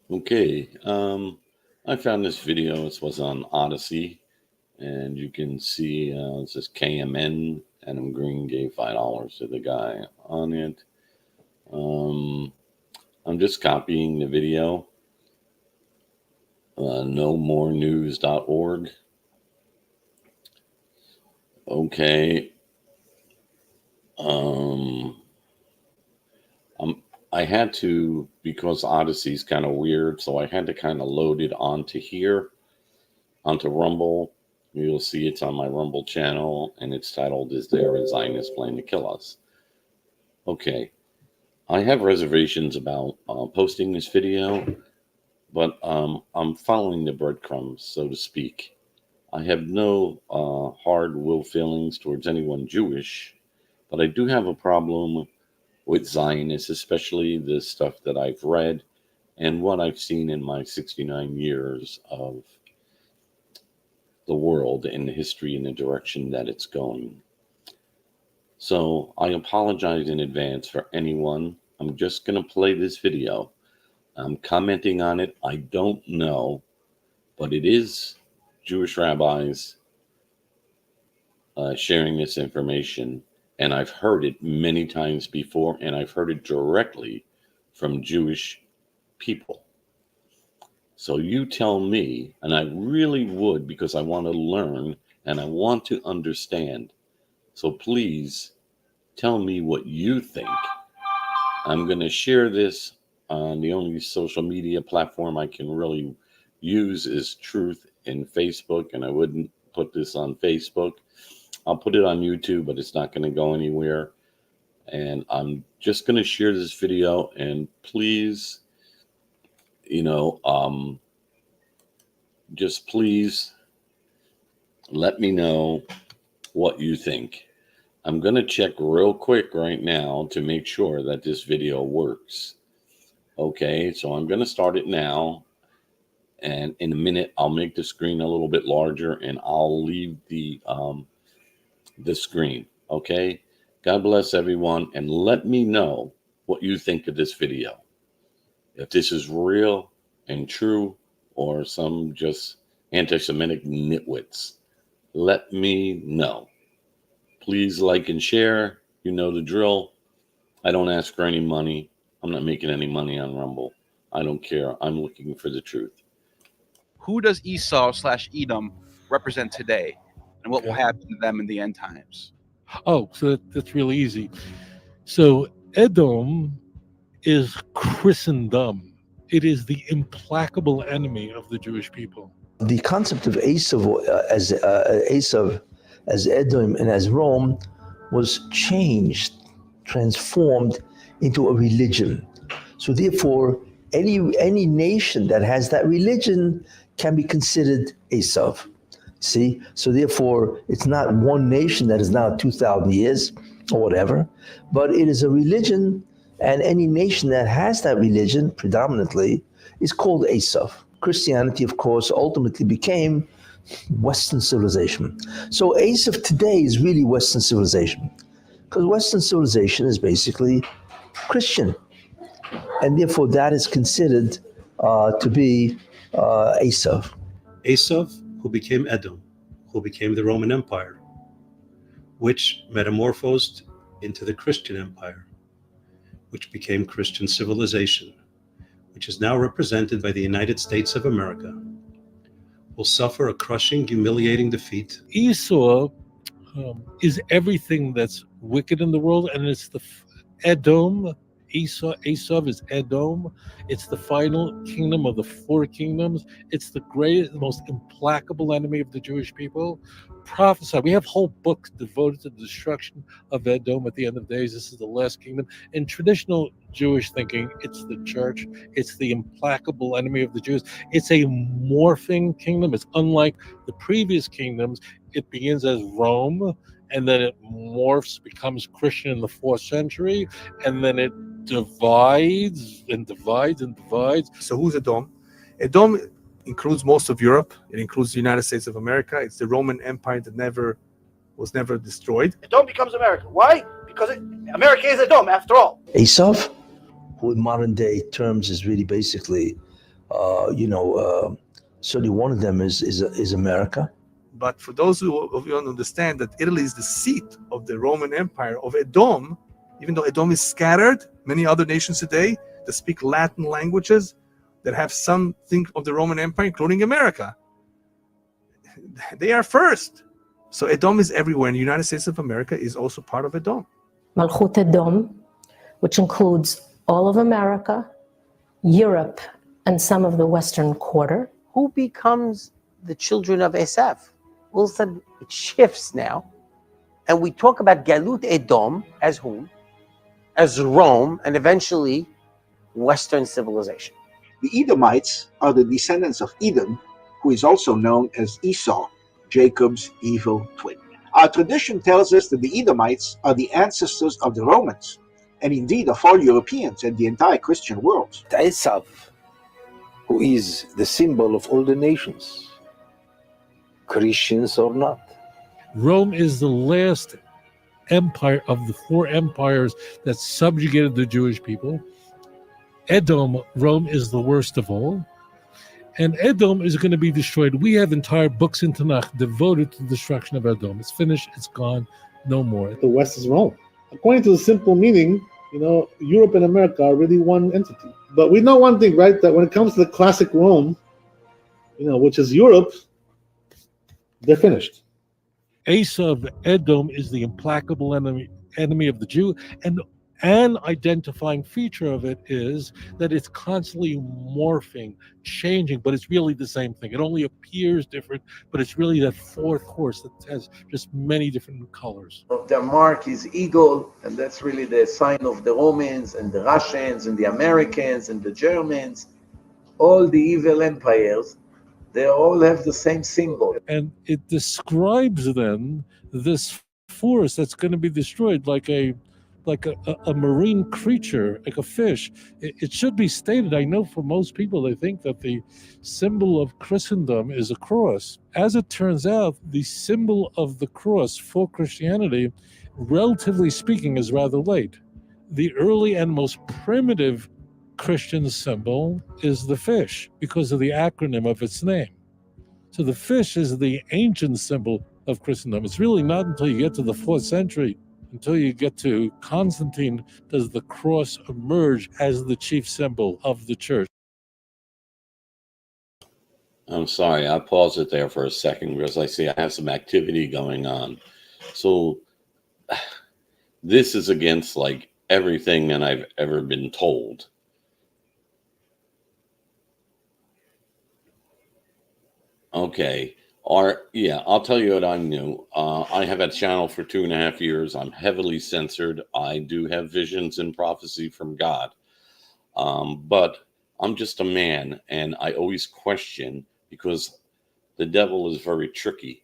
Okay, I found this video. This was on Odyssey, and you can see it says KMN. Adam Green gave $5 to the guy on it. I'm just copying the video. NoMoreNews.org. Okay. I had to, because Odyssey's kind of weird, so I had to kind of load it onto here, onto Rumble. You'll see it's on my Rumble channel, and it's titled, "Is There a Zionist Plan to Kill Us?" Okay. I have reservations about posting this video, but I'm following the breadcrumbs, so to speak. I have no hard will feelings towards anyone Jewish, but I do have a problem with Zionists, especially the stuff that I've read and what I've seen in my 69 years of the world and the history and the direction that it's going. So I apologize in advance for anyone. I'm just going to play this video. I'm commenting on it. I don't know, but it is Jewish rabbis sharing this information. And I've heard it many times before, and I've heard it directly from Jewish people. So you tell me, and I really would, because I want to learn and I want to understand. So please tell me what you think. I'm going to share this on the only social media platform I can really use is Truth in Facebook, and I wouldn't put this on Facebook. I'll put it on YouTube, but it's not going to go anywhere. And I'm just going to share this video, and please, just please let me know what you think. I'm going to check real quick right now to make sure that this video works. Okay, so I'm going to start it now. And in a minute, I'll make the screen a little bit larger, and I'll leave the screen. Okay, God bless everyone, and let me know what you think of this video. If this is real and true, or some just anti-Semitic nitwits, let me know. Please like and share. You know the drill. I don't ask for any money. I'm not making any money on Rumble. I don't care. I'm looking for the truth. Who does Esau/Edom represent today, and what will happen to them in the end times? Oh, so that's really easy. So Edom is Christendom. It is the implacable enemy of the Jewish people. The concept of Esau as Edom and as Rome was changed, transformed into a religion. So therefore, any nation that has that religion can be considered Esau. See? So therefore, it's not one nation that is now 2,000 years or whatever, but it is a religion, and any nation that has that religion predominantly is called Esau. Christianity, of course, ultimately became Western civilization. So Esau today is really Western civilization, because Western civilization is basically Christian, and therefore that is considered to be Esau. Esau, who became Edom, who became the Roman Empire, which metamorphosed into the Christian Empire, which became Christian civilization, which is now represented by the United States of America, will suffer a crushing, humiliating defeat. Esau is everything that's wicked in the world, and it's the Edom. Esau is Edom. It's the final kingdom of the four kingdoms. It's the greatest, the most implacable enemy of the Jewish people. Prophesy. We have whole books devoted to the destruction of Edom at the end of days. This is the last kingdom. In traditional Jewish thinking, it's the church. It's the implacable enemy of the Jews. It's a morphing kingdom. It's unlike the previous kingdoms. It begins as Rome, and then it morphs, becomes Christian in the 4th century, and then it divides and divides and divides. So who's Edom? Edom includes most of Europe. It includes the United States of America. It's the Roman Empire that was never destroyed. Edom becomes America. Why? Because America is Edom, after all. Esau, who in modern day terms is really basically Certainly one of them is America. But for those of you don't understand that Italy is the seat of the Roman Empire of Edom, even though Edom is scattered, many other nations today that speak Latin languages that have something of the Roman Empire, including America, they are first. So Edom is everywhere, and the United States of America is also part of Edom. Malchut Edom, which includes all of America, Europe, and some of the Western Quarter. Who becomes the children of Esav? All of a sudden, it shifts now, and we talk about Galut Edom as whom? As Rome, and eventually Western civilization. The Edomites are the descendants of Edom, who is also known as Esau, Jacob's evil twin. Our tradition tells us that the Edomites are the ancestors of the Romans, and indeed of all Europeans and the entire Christian world. Esav, who is the symbol of all the nations, Christians or not. Rome is the last empire of the four empires that subjugated the Jewish people. Edom, Rome is the worst of all. And Edom is going to be destroyed. We have entire books in Tanakh devoted to the destruction of Edom. It's finished, it's gone, no more. The West is Rome. According to the simple meaning, Europe and America are really one entity. But we know one thing, right? That when it comes to the classic Rome, which is Europe, they're finished. Esav, Edom, is the implacable enemy of the Jew, and an identifying feature of it is that it's constantly morphing, changing, but it's really the same thing. It only appears different, but it's really that fourth horse that has just many different colors. Their mark is eagle, and that's really the sign of the Romans and the Russians and the Americans and the Germans. All the evil empires, they all have the same symbol. And it describes then this force that's going to be destroyed like a marine creature, like a fish. It should be stated, I know for most people, they think that the symbol of Christendom is a cross. As it turns out, the symbol of the cross for Christianity, relatively speaking, is rather late. The early and most primitive Christian symbol is the fish because of the acronym of its name. So the fish is the ancient symbol of Christendom. It's really not until you get to the 4th century, until you get to Constantine, does the cross emerge as the chief symbol of the church. I'm sorry, I paused it there for a second because I see I have some activity going on. So this is against like everything that I've ever been told. Okay. I'll tell you what I knew. I have a channel for 2.5 years. I'm heavily censored. I do have visions and prophecy from God. But I'm just a man, and I always question because the devil is very tricky.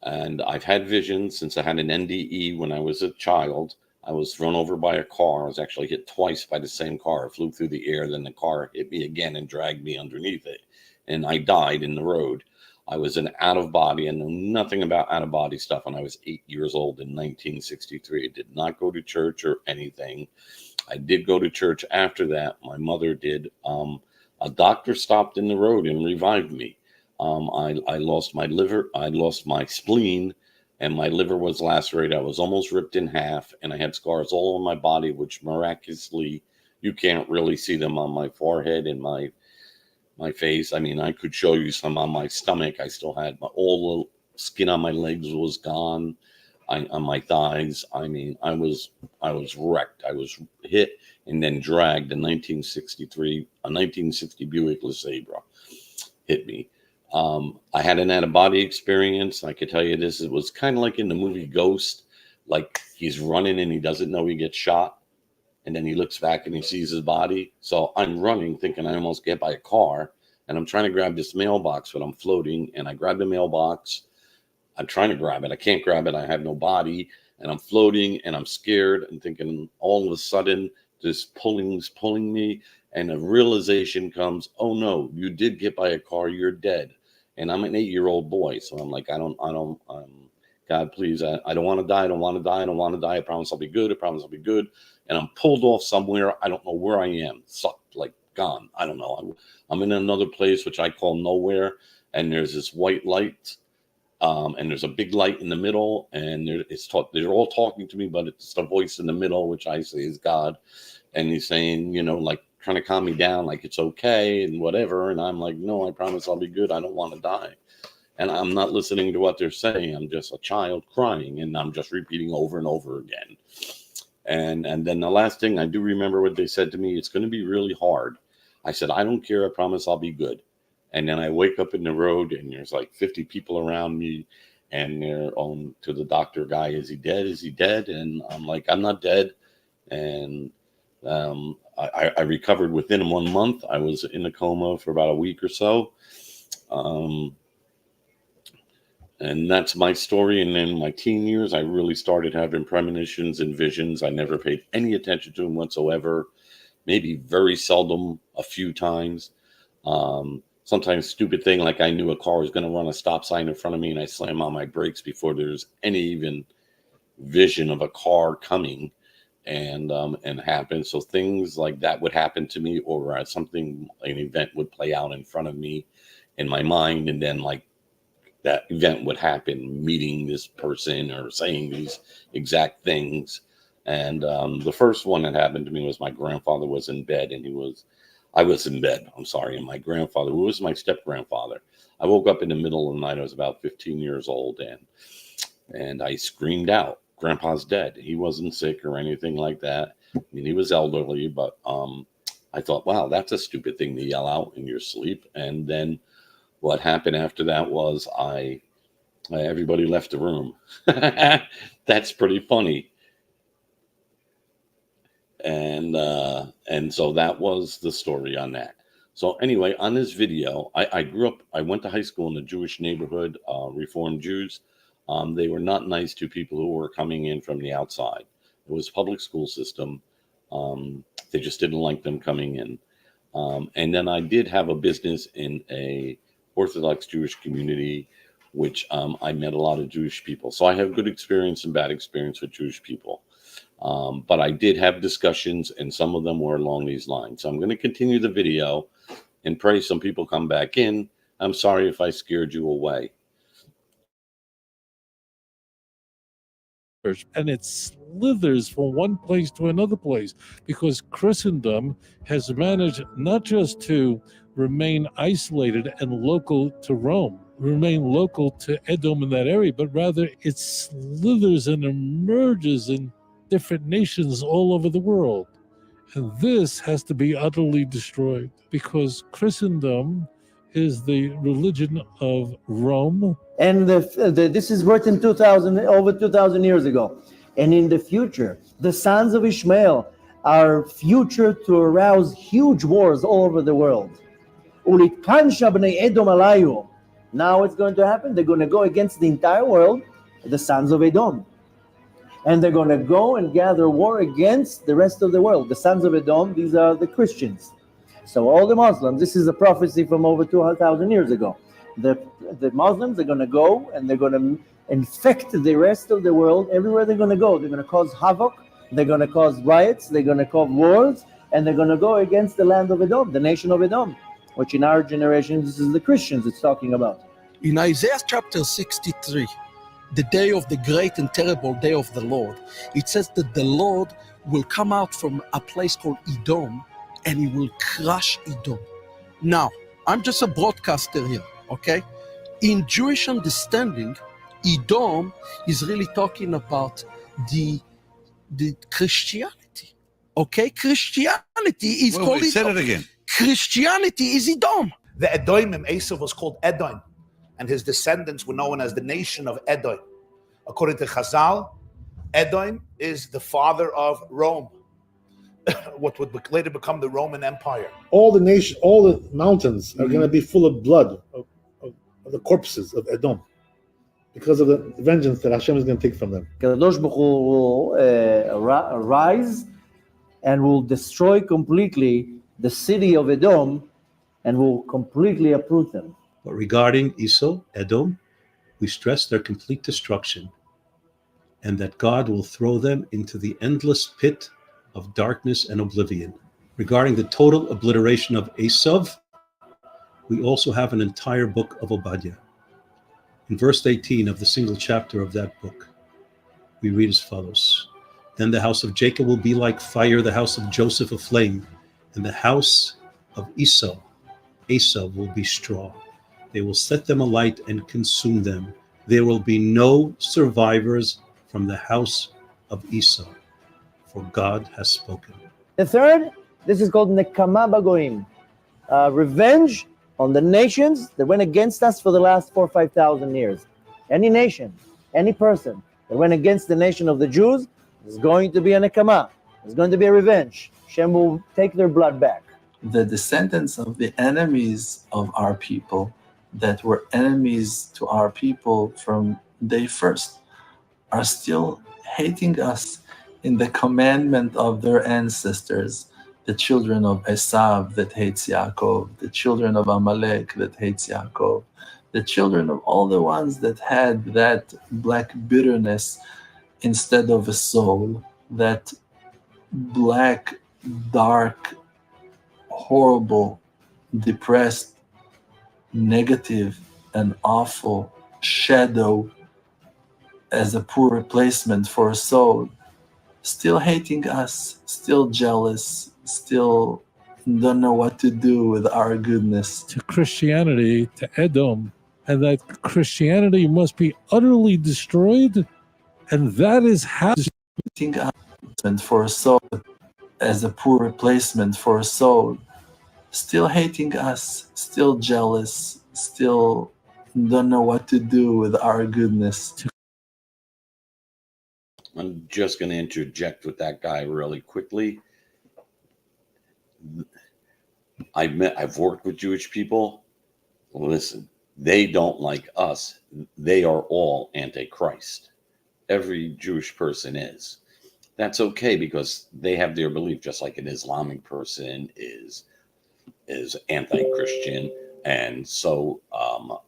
And I've had visions since I had an NDE when I was a child. I was run over by a car. I was actually hit twice by the same car. It flew through the air, then the car hit me again and dragged me underneath it. And I died in the road. I was an out-of-body and knew nothing about out-of-body stuff when I was 8 years old in 1963. I did not go to church or anything. I did go to church after that. My mother did. A doctor stopped in the road and revived me. I lost my liver. I lost my spleen, and my liver was lacerated. I was almost ripped in half, and I had scars all on my body, which miraculously, you can't really see them on my forehead and my face. I mean, I could show you some on my stomach. I still had all the skin on my legs was gone, on my thighs. I mean, I was wrecked. I was hit and then dragged. In 1963, a 1960 Buick LeSabre hit me. I had an out-of-body experience. I could tell you this. It was kind of like in the movie Ghost, like he's running and he doesn't know he gets shot. And then he looks back and he sees his body. So I'm running, thinking I almost get by a car. And I'm trying to grab this mailbox, but I'm floating. And I grab the mailbox. I'm trying to grab it. I can't grab it. I have no body. And I'm floating and I'm scared and thinking all of a sudden this pulling's pulling me. And a realization comes, oh no, you did get by a car. You're dead. And I'm an 8-year-old boy. So I'm like, God, please, I don't want to die. I don't want to die. I don't want to die. I promise I'll be good. I promise I'll be good. And I'm pulled off somewhere. I don't know where I am. Sucked, like gone. I don't know. I'm in another place which I call nowhere, and there's this white light, and there's a big light in the middle, and they're all talking to me, but it's the voice in the middle, which I say is God, and he's saying, like trying to calm me down, like it's okay and whatever, and I'm like, no, I promise I'll be good. I don't want to die. And I'm not listening to what they're saying. I'm just a child crying, and I'm just repeating over and over again. And then the last thing I do remember what they said to me, it's going to be really hard. I said, I don't care. I promise I'll be good. And then I wake up in the road, and there's like 50 people around me, and they're on to the doctor guy. Is he dead? Is he dead? And I'm like, I'm not dead. And I recovered within 1 month. I was in a coma for about a week or so. And that's my story. And in my teen years, I really started having premonitions and visions. I never paid any attention to them whatsoever. Maybe very seldom, a few times. Sometimes stupid thing, like I knew a car was going to run a stop sign in front of me, and I slam on my brakes before there's any even vision of a car coming and happen. So things like that would happen to me, or an event would play out in front of me in my mind, and then like that event would happen, meeting this person or saying these exact things. And the first one that happened to me was my grandfather was in bed, and I was in bed, and my grandfather, who was my step-grandfather, I woke up in the middle of the night. I was about 15 years old, and I screamed out, Grandpa's dead. He wasn't sick or anything like that. I mean, he was elderly, but I thought, wow, that's a stupid thing to yell out in your sleep. And then what happened after that was everybody left the room. That's pretty funny. And so that was the story on that. So anyway, on this video, I went to high school in a Jewish neighborhood, Reformed Jews. They were not nice to people who were coming in from the outside. It was a public school system. They just didn't like them coming in. And then I did have a business in a Orthodox Jewish community, which I met a lot of Jewish people. So I have good experience and bad experience with Jewish people. But I did have discussions, and some of them were along these lines. So I'm going to continue the video and pray some people come back in. I'm sorry if I scared you away. And it slithers from one place to another place, because Christendom has managed not just to remain isolated and local to Rome, remain local to Edom in that area, but rather it slithers and emerges in different nations all over the world. And this has to be utterly destroyed, because Christendom is the religion of Rome. And this is written over 2,000 years ago. And in the future, the sons of Ishmael are future to arouse huge wars all over the world. Now it's going to happen. They're going to go against the entire world, the sons of Edom. And they're going to go and gather war against the rest of the world. The sons of Edom, these are the Christians. So all the Muslims, this is a prophecy from over 2,000 years ago. The Muslims are going to go and they're going to infect the rest of the world. Everywhere they're going to go, they're going to cause havoc, they're going to cause riots, they're going to cause wars, and they're going to go against the land of Edom, the nation of Edom, which in our generation, this is the Christians it's talking about. In Isaiah chapter 63, the day of the great and terrible day of the Lord, it says that the Lord will come out from a place called Edom, and he will crush Edom. Now, I'm just a broadcaster here, okay? In Jewish understanding, Edom is really talking about the Christianity, okay? Christianity is called Edom. Say it again. Christianity is Edom. The Edomim, Esau was called Edom, and his descendants were known as the nation of Edom. According to Chazal, Edom is the father of Rome, what would later become the Roman Empire. All the mountains are going to be full of blood of the corpses of Edom, because of the vengeance that Hashem is going to take from them. Kadosh Baruch Hu will rise and will destroy completely the city of Edom and will completely uproot them. But regarding Esau, Edom, we stress their complete destruction, and that God will throw them into the endless pit of darkness and oblivion. Regarding the total obliteration of Esav, we also have an entire book of Obadiah. In verse 18 of the single chapter of that book, we read as follows: Then the house of Jacob will be like fire, the house of Joseph a flame, and the house of Esau will be straw. They will set them alight and consume them. There will be no survivors from the house of Esau, for God has spoken. The third, this is called Nekama Bagoim, revenge on the nations that went against us for the last 4,000 or 5,000 years. Any nation, any person that went against the nation of the Jews, there's going to be a Nekama. There's going to be a revenge. Hashem will take their blood back. The descendants of the enemies of our people that were enemies to our people from day first are still hating us in the commandment of their ancestors, the children of Esav that hates Yaakov, the children of Amalek that hates Yaakov, the children of all the ones that had that black bitterness instead of a soul, that black, dark, horrible, depressed, negative, and awful shadow as a poor replacement for a soul, still hating us, still jealous, still don't know what to do with our goodness. To Christianity, to Edom, and that Christianity must be utterly destroyed, and that is how hating us for a soul as a poor replacement for a soul, still hating us, still jealous, still don't know what to do with our goodness. I'm just going to interject with that guy really quickly. I've worked with Jewish people. Listen, they don't like us. They are all antichrist. Every Jewish person is. That's okay because they have their belief, just like an Islamic person is anti-Christian, and so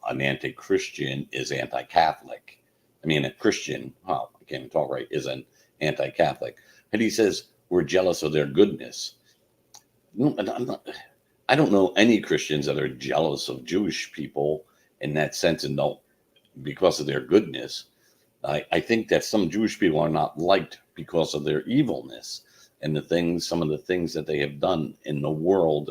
an anti-Christian is anti-Catholic. I mean, a Christian, I can't even talk right, is an anti-Catholic. And he says we're jealous of their goodness. No, I don't know any Christians that are jealous of Jewish people in that sense, and don't because of their goodness. I think that some Jewish people are not liked because of their evilness and some of the things that they have done in the world,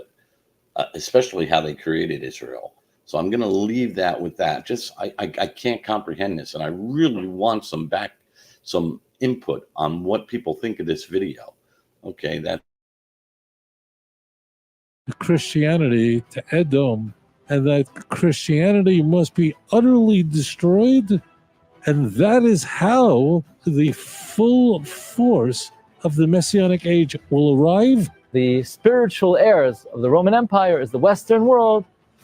especially how they created Israel. So I'm going to leave that with that. I can't comprehend this, and I really want some input on what people think of this video. Okay, that Christianity, to Edom, and that Christianity must be utterly destroyed, and that is how the full force of the Messianic age will arrive. The spiritual heirs of the Roman Empire is the Western world,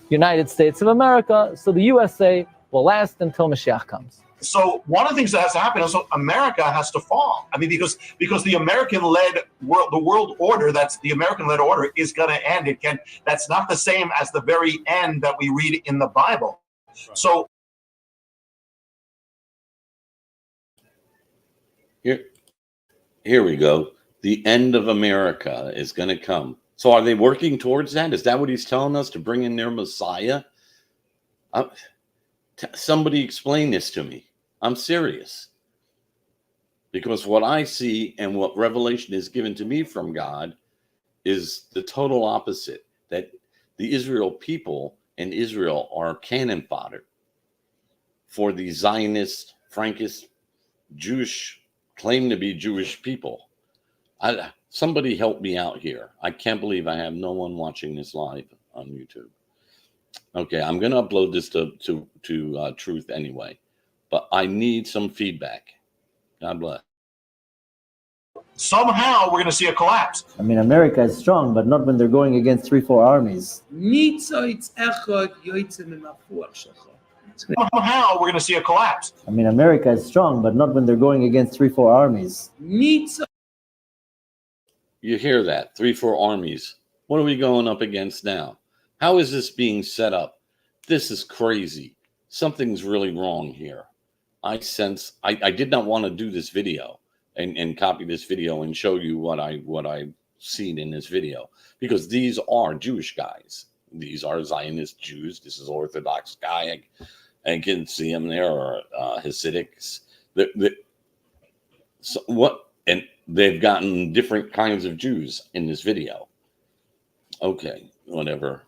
United States of America, so the USA will last until Mashiach comes. So one of the things that has to happen is America has to fall. I mean, because the American-led world order, that's the American-led order, is going to end. That's not the same as the very end that we read in the Bible. Right. So here we go. The end of America is going to come. So are they working towards that? Is that what he's telling us, to bring in their Messiah? Somebody explain this to me. I'm serious. Because what I see and what revelation is given to me from God is the total opposite. That the Israel people and Israel are cannon fodder for the Zionist, Frankist, Jewish, claim to be Jewish people. Somebody help me out here. I can't believe I have no one watching this live on YouTube. Okay, I'm going to upload this to Truth anyway, but I need some feedback. God bless. Somehow we're going to see a collapse. I mean, America is strong, but not when they're going against 3-4 armies. Somehow we're going to see a collapse. I mean, America is strong, but not when they're going against 3-4 armies. You hear that? 3-4 armies. What are we going up against now? How is this being set up? This is crazy. Something's really wrong here. I did not want to do this video and copy this video and show you what I see it in this video, because these are Jewish guys. These are Zionist Jews. This is Orthodox guy. I can see them there, or Hasidics. So what? And they've gotten different kinds of Jews in this video. Okay, whatever.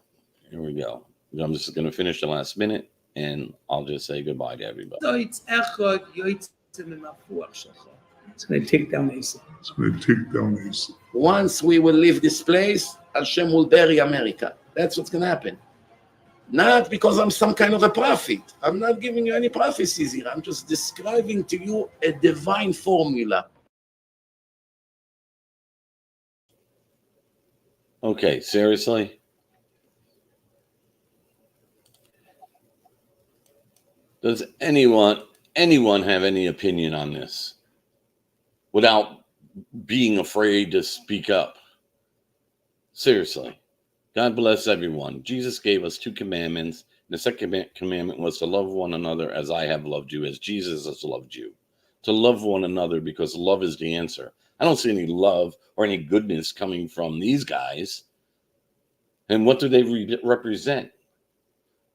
Here we go. I'm just going to finish the last minute, and I'll just say goodbye to everybody. It's going to take down Esau. It's going to take down Esau. Once we will leave this place, Hashem will bury America. That's what's going to happen. Not because I'm some kind of a prophet. I'm not giving you any prophecies here. I'm just describing to you a divine formula. Okay, seriously? Does anyone have any opinion on this without being afraid to speak up? Seriously. God bless everyone. Jesus gave us 2 commandments. The second commandment was to love one another as I have loved you, as Jesus has loved you. To love one another, because love is the answer. I don't see any love or any goodness coming from these guys. And what do they represent?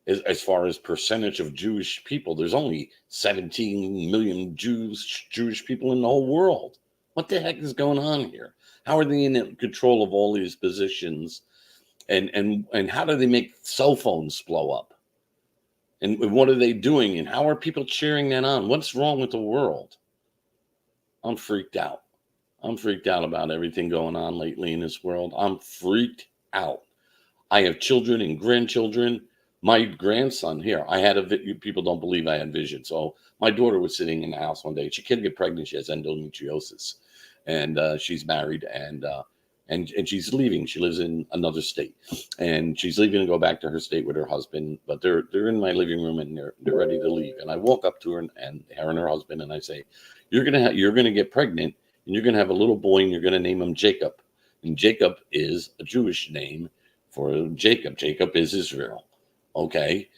As far as percentage of Jewish people, there's only 17 million Jewish people in the whole world. What the heck is going on here? How are they in control of all these positions? And how do they make cell phones blow up? And what are they doing? And how are people cheering that on? What's wrong with the world? I'm freaked out. I'm freaked out about everything going on lately in this world. I'm freaked out. I have children and grandchildren. My grandson here, I had people don't believe I had vision. So my daughter was sitting in the house one day. She can't get pregnant. She has endometriosis, and she's married, and she's leaving. She lives in another state, and she's leaving to go back to her state with her husband. But they're in my living room, and they're ready to leave. And I walk up to her and her husband, and I say, "You're gonna get pregnant, and you're gonna have a little boy, and you're gonna name him Jacob. And Jacob is a Jewish name for Jacob. Jacob is Israel. Okay,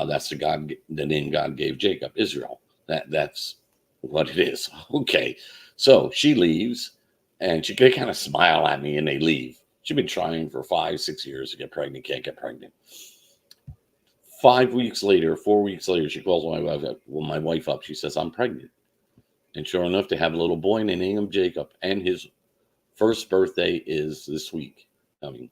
that's the name God gave Jacob, Israel. That's what it is. Okay, so she leaves, and they kind of smile at me, and they leave. She's been trying for 5-6 years to get pregnant, can't get pregnant. 4 weeks later, she calls my wife up. She says, "I'm pregnant." And sure enough, they have a little boy, and they name him Jacob. And his first birthday is this week coming.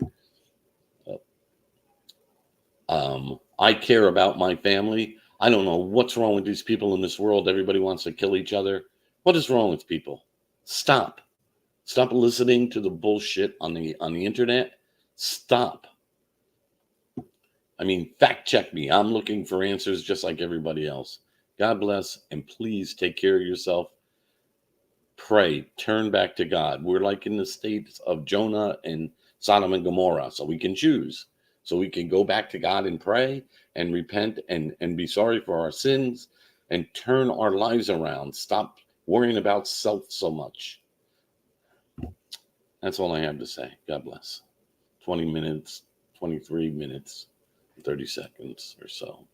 I care about my family. I don't know what's wrong with these people in this world. Everybody wants to kill each other. What is wrong with people? Stop listening to the bullshit on the internet. Stop. I mean, fact check me. I'm looking for answers just like everybody else. God bless, and please take care of yourself. Pray, turn back to God. We're like in the states of Jonah and Sodom and Gomorrah, so we can choose. So we can go back to God and pray and repent and be sorry for our sins and turn our lives around. Stop worrying about self so much. That's all I have to say. God bless. 20 minutes, 23 minutes, 30 seconds or so.